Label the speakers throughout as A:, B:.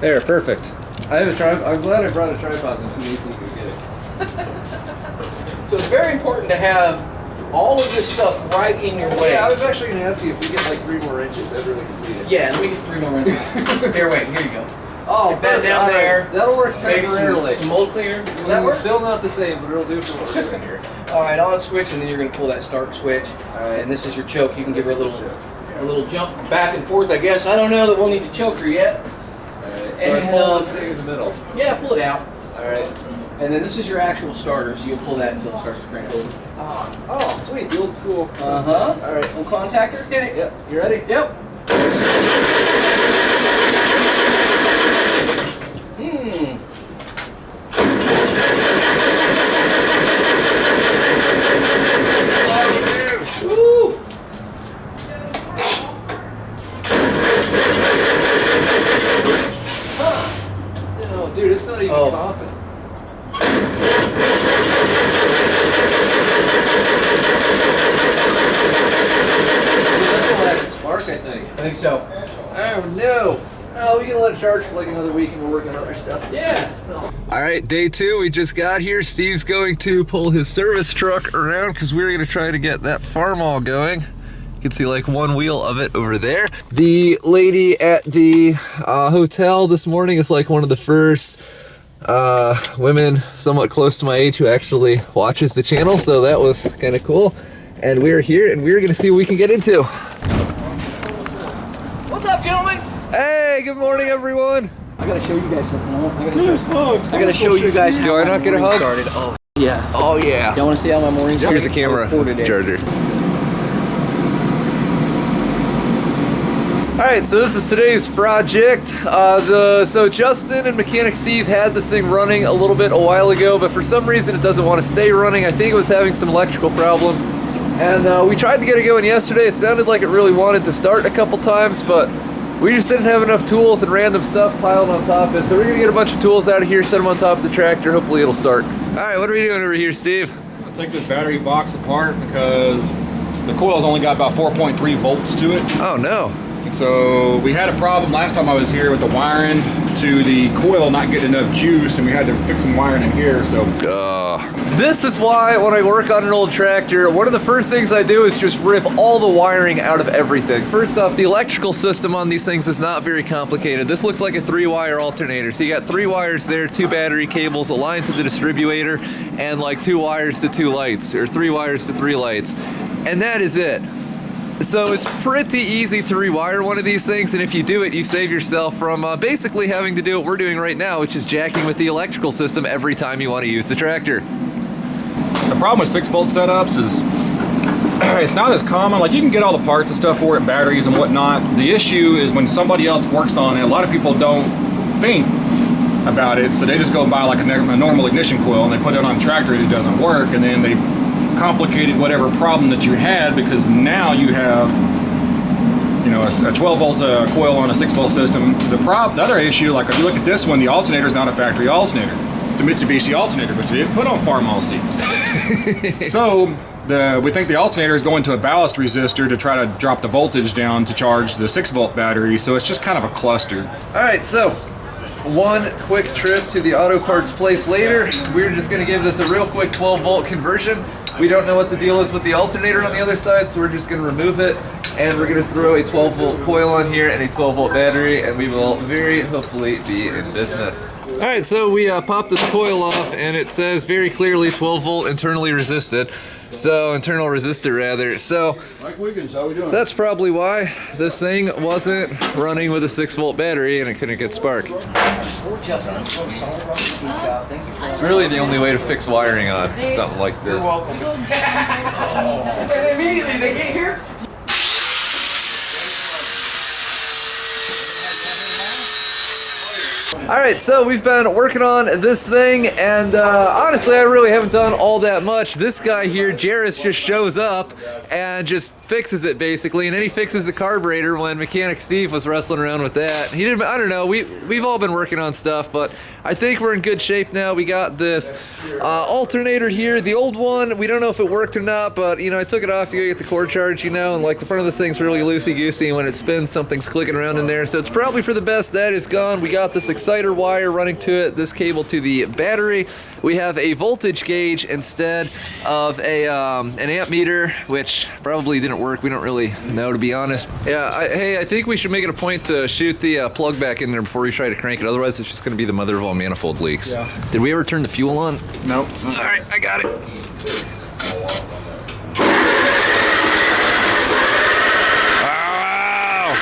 A: There, perfect. I have a tripod. I'm glad I brought a tripod in case you could get it.
B: So it's very important to have all of this stuff right in your way.
A: Yeah, I was actually going to ask you if we get like 3 more inches, I'd really complete it.
B: Yeah, let me get 3 more inches. Here, wait, here you go.
A: Oh,
B: stick that down there.
A: That'll work
B: Maybe
A: temporarily.
B: some mold clear. Will that work?
A: Still not the same, but it'll do for what we're doing here.
B: Alright, on switch, and then you're going to pull that start switch.
A: Alright.
B: And this is your choke. You can give her a little jump back and forth, I guess. I don't know that we'll need to choke her yet.
A: Alright, so I pull this thing in the middle.
B: Yeah, pull it out.
A: Alright.
B: And then this is your actual starter, so you'll pull that until it starts to crank over.
A: Oh, sweet, the old school.
B: Uh-huh.
A: Alright.
B: We'll contact her. Hit it.
A: Yep, you ready?
B: Yep. Woo!
A: Oh, dude, it's not even coughing. Spark, I think
B: so.
A: Oh no! Oh, we can let it charge for like another week and we're working on other stuff.
B: Yeah.
A: Alright, day 2, we just got here. Steve's going to pull his service truck around because we're going to try to get that Farmall going. You can see like one wheel of it over there. The lady at the hotel this morning is like one of the first women somewhat close to my age who actually watches the channel, so that was kind of cool. And we're here and we're going to see what we can get into.
B: What's up, gentlemen?
A: Hey, good morning, everyone.
B: I gotta show you guys something. I gotta show you guys.
A: Do I not get a hug?
B: Started. Oh yeah.
A: Oh yeah.
B: Y'all want to see how my morning started?
A: Here's the camera charger. All right, so this is today's project. So Justin and Mechanic Steve had this thing running a little bit a while ago, but for some reason it doesn't want to stay running. I think it was having some electrical problems. And we tried to get it going yesterday. It sounded like it really wanted to start a couple times, but we just didn't have enough tools and random stuff piled on top of it. So we're gonna get a bunch of tools out of here, set them on top of the tractor. Hopefully it'll start. All right, what are we doing over here, Steve?
C: I'm gonna take this battery box apart because the coil's only got about 4.3 volts to it.
A: Oh no.
C: So we had a problem last time I was here with the wiring to the coil not getting enough juice, and we had to fix some wiring in here, so.
A: This is why when I work on an old tractor, one of the first things I do is just rip all the wiring out of everything. First off, the electrical system on these things is not very complicated. This looks like a 3-wire alternator. So you got 3 wires there, 2 battery cables aligned to the distributor, and like 2 wires to 2 lights, or 3 wires to 3 lights. And that is it. So it's pretty easy to rewire one of these things, and if you do it, you save yourself from basically having to do what we're doing right now, which is jacking with the electrical system every time you want to use the tractor.
C: The problem with 6-volt setups is it's not as common. Like, you can get all the parts and stuff for it, batteries and whatnot. The issue is when somebody else works on it, a lot of people don't think about it, so they just go and buy like a normal ignition coil and they put it on a tractor and it doesn't work, and then they complicated whatever problem that you had because now you have, you know, a 12 volt coil on a 6-volt system. The other issue, like if you look at this one, the alternator is not a factory alternator. It's a Mitsubishi alternator, but you didn't put on Farmall seats. So we think the alternator is going to a ballast resistor to try to drop the voltage down to charge the 6-volt battery. So it's just kind of a cluster.
A: All right, so one quick trip to the auto parts place later. We're just gonna give this a real quick 12-volt conversion. We don't know what the deal is with the alternator on the other side, so we're just gonna remove it, and we're gonna throw a 12-volt coil on here and a 12-volt battery, and we will very hopefully be in business. All right, so we popped this coil off, and it says very clearly 12-volt internally resisted. So, internal resistor rather. So,
D: Mike Wiggins, how we doing?
A: That's probably why this thing wasn't running with a 6-volt battery and it couldn't get spark. It's really the only way to fix wiring on something like this.
B: You're welcome. Immediately they get here.
A: Alright, so we've been working on this thing, and honestly I really haven't done all that much. This guy here, Jairus, just shows up and just fixes it basically, and then he fixes the carburetor when Mechanic Steve was wrestling around with that. He didn't. I don't know. We've all been working on stuff, but I think we're in good shape now. We got this alternator here. The old one, we don't know if it worked or not, but you know, I took it off to go get the core charge, you know, and like the front of this thing's really loosey-goosey, and when it spins, something's clicking around in there. So it's probably for the best. That is gone. We got this exciter wire running to it, this cable to the battery. We have a voltage gauge instead of an amp meter, which probably didn't work. We don't really know, to be honest. Yeah, hey, I think we should make it a point to shoot the plug back in there before we try to crank it. Otherwise, it's just going to be the mother of all manifold leaks. Yeah. Did we ever turn the fuel on?
C: Nope.
A: All right, I got it. Wow.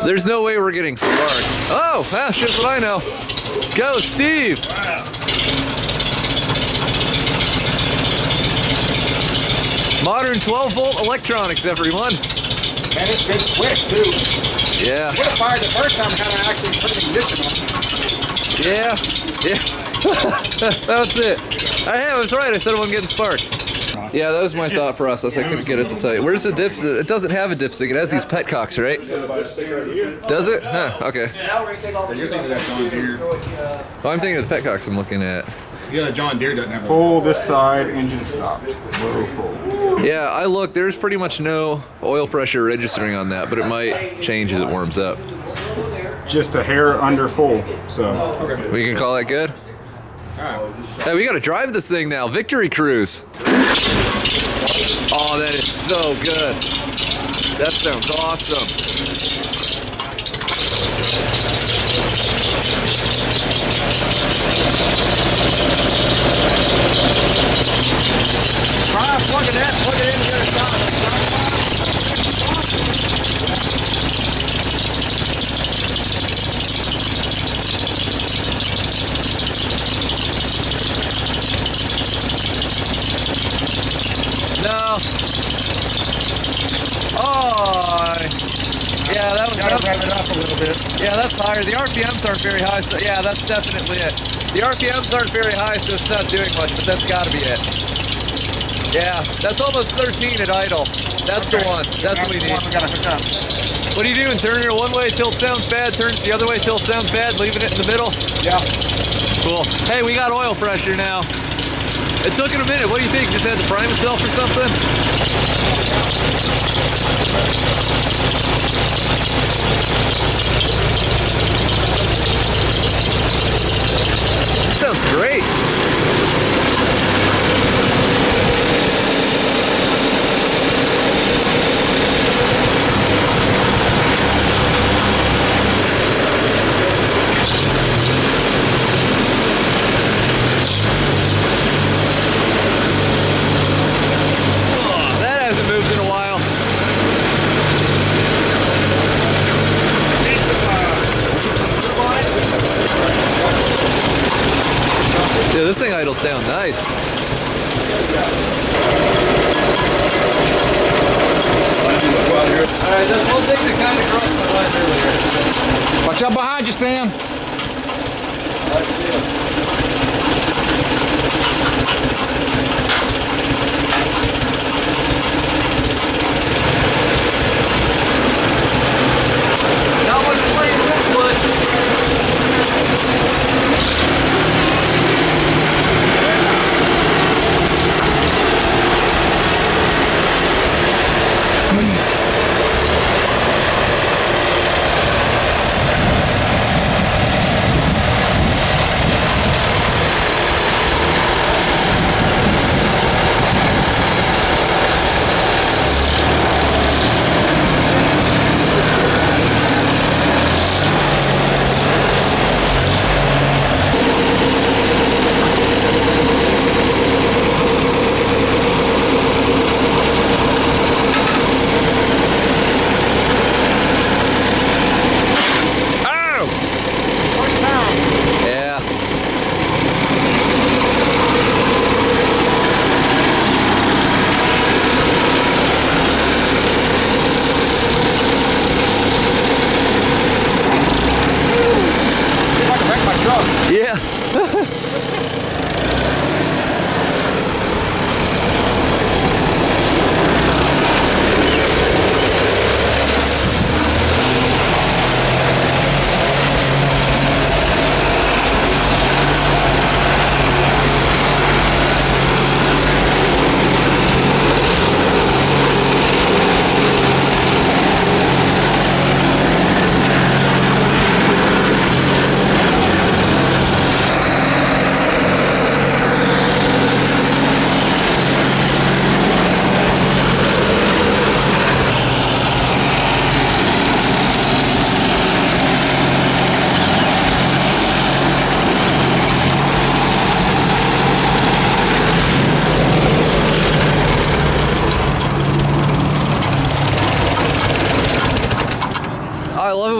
A: There's no way we're getting spark. Oh, that's just what I know. Go, Steve. Wow. Modern 12-volt electronics, everyone.
B: And it's been quick, too.
A: Yeah.
B: Would have fired the first time I had to actually put the ignition on.
A: Yeah. That's it. I was right. I said I wasn't getting spark. Yeah, that was my thought process. I couldn't get it to tell you. Where's the dipstick? It doesn't have a dipstick. It has these petcocks, right? Does it? Huh, okay.
C: You're thinking of that John Deere.
A: Oh, I'm thinking of the petcocks I'm looking at.
C: Yeah, the John Deere doesn't have a...
D: Full this side, engine stopped. Low full.
A: Yeah, I looked. There's pretty much no oil pressure registering on that, but it might change as it warms up.
D: Just a hair under full, so.
C: Okay.
A: We can call that good? Hey, we gotta drive this thing now. Victory Cruise. Oh, that is so good. That sounds awesome.
B: Try plug it in the other side.
A: No. Oh. Yeah, that was.
B: Gotta rev it up a little bit.
A: Yeah, that's higher. The RPMs aren't very high, so yeah, that's definitely it. The RPMs aren't very high, so it's not doing much, but that's gotta be it. Yeah, that's almost 13 at idle. That's the one. That's what we need.
B: We gotta hook up.
A: What are you doing? Turning it one way till it sounds bad, turn it the other way till it sounds bad, leaving it in the middle?
B: Yeah.
A: Cool. Hey, we got oil pressure now. It took it a minute. What do you think? Just had to prime itself or something? That sounds great. Yeah, this thing idles down nice. Alright, that's one thing that kind of crossed my mind earlier.
B: Watch out behind you, Stan.
A: Not much playing this one.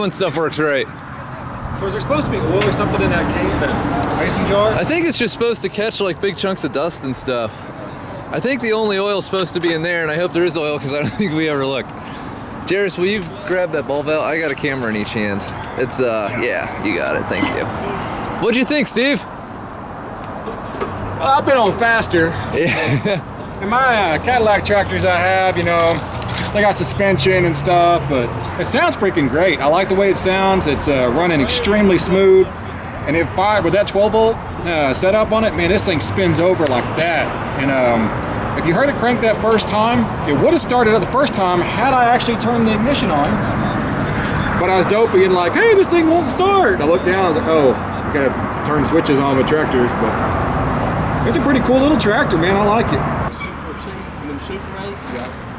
A: when stuff works right.
C: So is there supposed to be oil or something in that can, that mason jar?
A: I think it's just supposed to catch like big chunks of dust and stuff. I think the only oil's supposed to be in there, and I hope there is oil because I don't think we ever looked. Jairus, will you grab that ball valve? I got a camera in each hand. It's, yeah, you got it. Thank you. What'd you think, Steve?
C: Well, I've been on faster.
A: Yeah.
C: In my Cadillac tractors I have, you know, they got suspension and stuff, but it sounds freaking great. I like the way it sounds. It's running extremely smooth. And if with that 12 volt setup on it, man, this thing spins over like that. And if you heard it crank that first time, it would have started up the first time had I actually turned the ignition on. But I was dopey and like, hey, this thing won't start. I looked down, I was like, oh, I gotta turn switches on with tractors. But it's a pretty cool little tractor, man. I like it.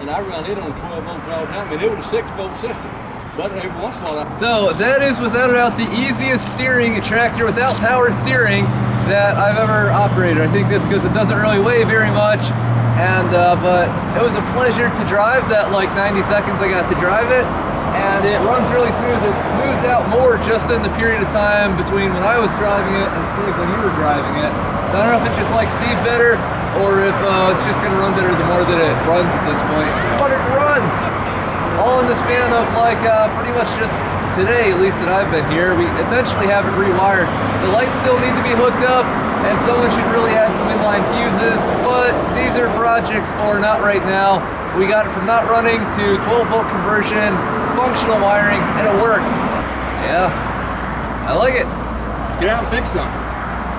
E: And I run it on 12 volts all the time, and it was a 6 volt system. But every once in a while,
A: So that is without a doubt the easiest steering tractor without power steering that I've ever operated. I think that's because it doesn't really weigh very much. And but it was a pleasure to drive that like 90 seconds I got to drive it. And it runs really smooth. It smoothed out more just in the period of time between when I was driving it and Steve when you were driving it. So I don't know if it's just like Steve better or if it's just gonna run better the more that it runs at this point. But it runs! All in the span of like pretty much just today, at least that I've been here. We essentially have it rewired. The lights still need to be hooked up and someone should really add some inline fuses, but these are projects for not right now. We got it from not running to 12 volt conversion, functional wiring, and it works. Yeah, I like it.
C: Get out and fix something.